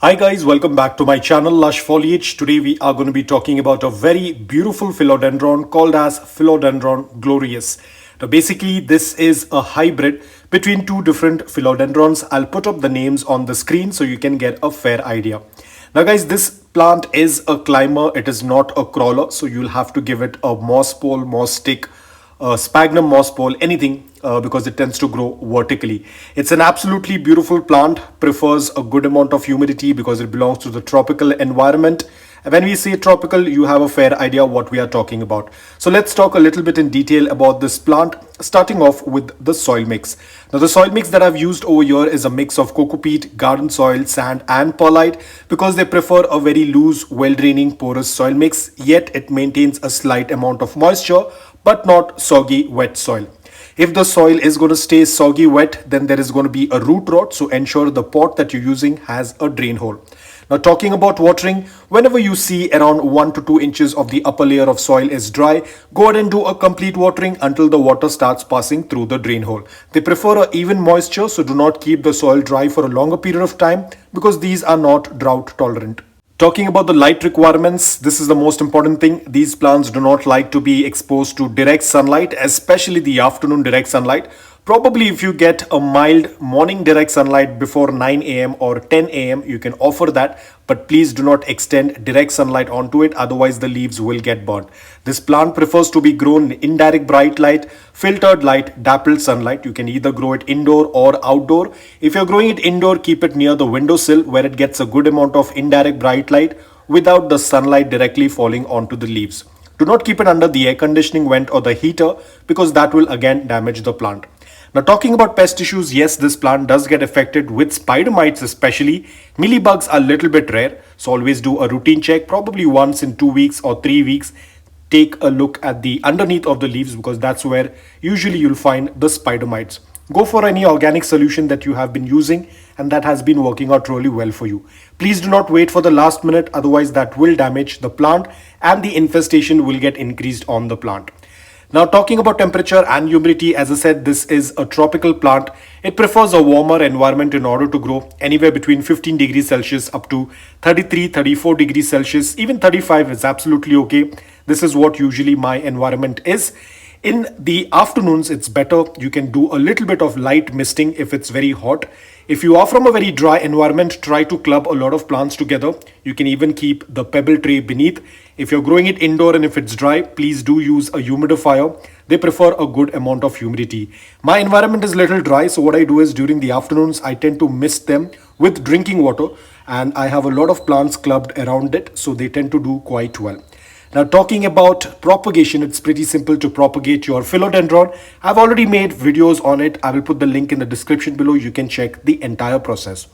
Hi guys, welcome back to my channel Lush Foliage. Today we are going to be talking about a very beautiful philodendron called as Philodendron Glorious. Now basically this is a hybrid between two different philodendrons. I'll put up the names on the screen so you can get a fair idea. Now guys, this plant is a climber, it is not a crawler, so you'll have to give it a moss pole, moss stick, sphagnum moss pole, anything, because it tends to grow vertically. It's an absolutely beautiful plant, prefers a good amount of humidity because it belongs to the tropical environment. When we say tropical, you have a fair idea what we are talking about. So let's talk a little bit in detail about this plant, starting off with the soil mix. Now the soil mix that I've used over here is a mix of coco peat, garden soil, sand and perlite, because they prefer a very loose, well-draining, porous soil mix, yet it maintains a slight amount of moisture but not soggy, wet soil. If the soil is going to stay soggy wet, then there is going to be a root rot, so ensure the pot that you're using has a drain hole. Now talking about watering, whenever you see around 1 to 2 inches of the upper layer of soil is dry, go ahead and do a complete watering until the water starts passing through the drain hole. They prefer a even moisture, so do not keep the soil dry for a longer period of time because these are not drought tolerant. Talking about the light requirements, this is the most important thing. These plants do not like to be exposed to direct sunlight, especially the afternoon direct sunlight. Probably if you get a mild morning direct sunlight before 9 a.m. or 10 a.m., you can offer that, but please do not extend direct sunlight onto it, otherwise the leaves will get burnt. This plant prefers to be grown in indirect bright light, filtered light, dappled sunlight. You can either grow it indoor or outdoor. If you're growing it indoor, keep it near the windowsill where it gets a good amount of indirect bright light without the sunlight directly falling onto the leaves. Do not keep it under the air conditioning vent or the heater because that will again damage the plant. Now talking about pest issues, yes, this plant does get affected with spider mites especially. Mealybugs are a little bit rare, so always do a routine check, probably once in 2 weeks or 3 weeks. Take a look at the underneath of the leaves because that's where usually you'll find the spider mites. Go for any organic solution that you have been using and that has been working out really well for you. Please do not wait for the last minute, otherwise that will damage the plant and the infestation will get increased on the plant. Now talking about temperature and humidity, as I said, this is a tropical plant. It prefers a warmer environment in order to grow, anywhere between 15 degrees Celsius up to 33-34 degrees Celsius. Even 35 is absolutely okay. This is what usually my environment is. In the afternoons, it's better. You can do a little bit of light misting if it's very hot. If you are from a very dry environment, try to club a lot of plants together. You can even keep the pebble tray beneath. If you're growing it indoor and if it's dry, please do use a humidifier. They prefer a good amount of humidity. My environment is a little dry, so what I do is during the afternoons, I tend to mist them with drinking water, and I have a lot of plants clubbed around it, so they tend to do quite well. Now talking about propagation, it's pretty simple to propagate your philodendron. I've already made videos on it. I will put the link in the description below. You can check the entire process.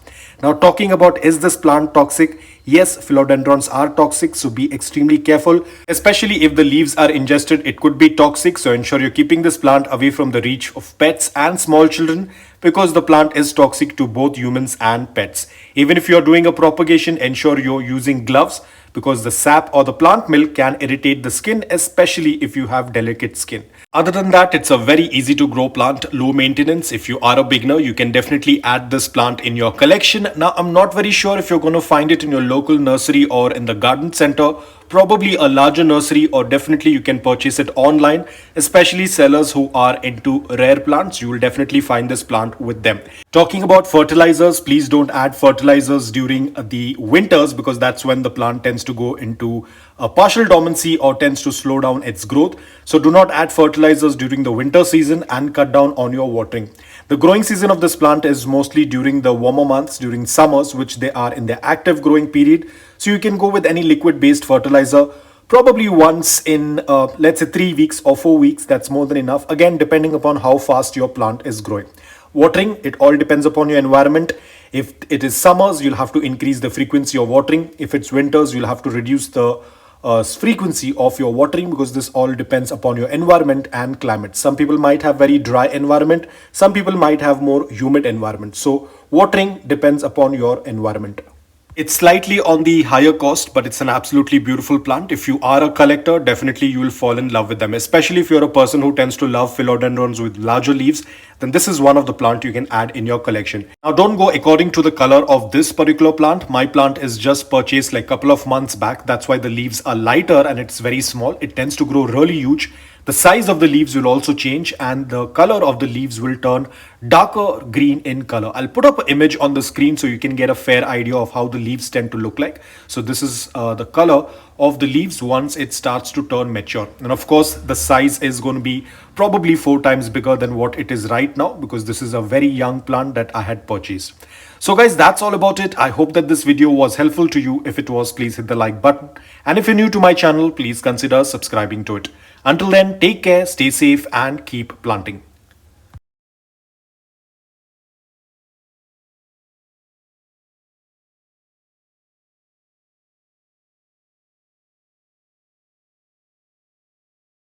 Now talking about, is this plant toxic? Yes, philodendrons are toxic, so be extremely careful. Especially if the leaves are ingested, it could be toxic. So ensure you're keeping this plant away from the reach of pets and small children because the plant is toxic to both humans and pets. Even if you're doing a propagation, ensure you're using gloves because the sap or the plant milk can irritate the skin, especially if you have delicate skin. Other than that, it's a very easy to grow plant, low maintenance. If you are a beginner, you can definitely add this plant in your collection. Now, I'm not very sure if you're going to find it in your local nursery or in the garden center. Probably a larger nursery, or definitely you can purchase it online, especially sellers who are into rare plants. You will definitely find this plant with them. Talking about fertilizers, please don't add fertilizers during the winters because that's when the plant tends to go into a partial dormancy or tends to slow down its growth. So do not add fertilizers during the winter season and cut down on your watering. The growing season of this plant is mostly during the warmer months, during summers, which they are in their active growing period. So you can go with any liquid based fertilizer, probably once in let's say 3 weeks or 4 weeks. That's more than enough. Again, depending upon how fast your plant is growing. Watering, it all depends upon your environment. If it is summers, you'll have to increase the frequency of watering. If it's winters, you'll have to reduce the frequency of your watering because this all depends upon your environment and climate. Some people might have very dry environment. Some people might have more humid environment. So watering depends upon your environment. It's slightly on the higher cost, but it's an absolutely beautiful plant. If you are a collector, definitely you will fall in love with them. Especially if you're a person who tends to love philodendrons with larger leaves, then this is one of the plant you can add in your collection. Now don't go according to the color of this particular plant. My plant is just purchased like a couple of months back. That's why the leaves are lighter and it's very small. It tends to grow really huge. The size of the leaves will also change and the color of the leaves will turn darker green in color. I'll put up an image on the screen so you can get a fair idea of how the leaves tend to look like. So this is the color of the leaves once it starts to turn mature. And of course, the size is going to be probably 4 times bigger than what it is right now because this is a very young plant that I had purchased. So guys, that's all about it. I hope that this video was helpful to you. If it was, please hit the like button. And if you're new to my channel, please consider subscribing to it. Until then, take care, stay safe and keep planting.